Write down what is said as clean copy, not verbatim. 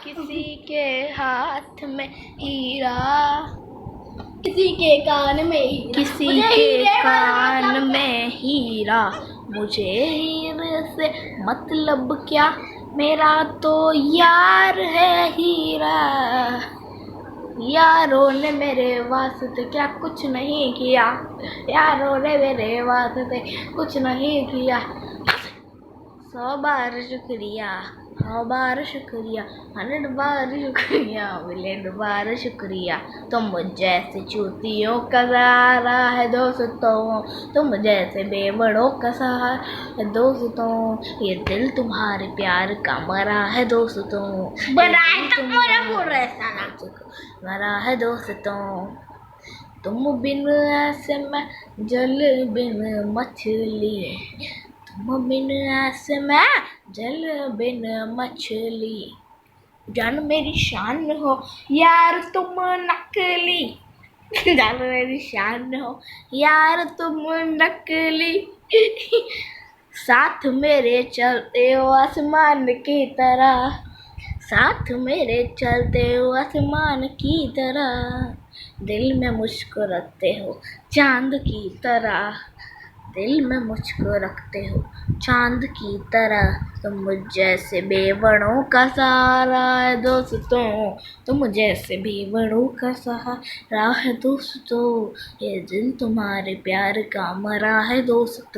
किसी के हाथ में हीरा, किसी के कान में हीरा, किसी के कान में हीरा। मुझे हीरे से मतलब क्या, मेरा तो यार है हीरा। यारों ने मेरे वास्ते क्या कुछ नहीं किया, यारों ने मेरे वास्ते कुछ नहीं किया। 100 बार शुक्रिया, 100 बार शुक्रिया, 100 बार शुक्रिया, 1,000,000 बार शुक्रिया। तुम जैसे चूतियों का सहारा है दोस्तों, तुम जैसे बेवड़ों का सहारा है दोस्तों। ये दिल तुम्हारे प्यार का मरा है दोस्तों, मरा है दोस्तों। तुम बिन ऐसे मैं जल बिन मछली, तुम बिन ऐसे मैं जल बिन मछली। जान मेरी शान हो यार तुम नकली, जान मेरी शान हो यार तुम नकली। साथ मेरे चलते हो आसमान की तरह, साथ मेरे चलते हो आसमान की तरह। दिल में मुझको रखते हो चांद की तरह, दिल में मुझको रखते हो चांद की तरह। तुम मुझ जैसे बेवड़ों का सहारा है दोस्तों, तुम जैसे बेवड़ों का सहारा है दोस्तों। ये दिल तुम्हारे प्यार का मरा है दोस्तों।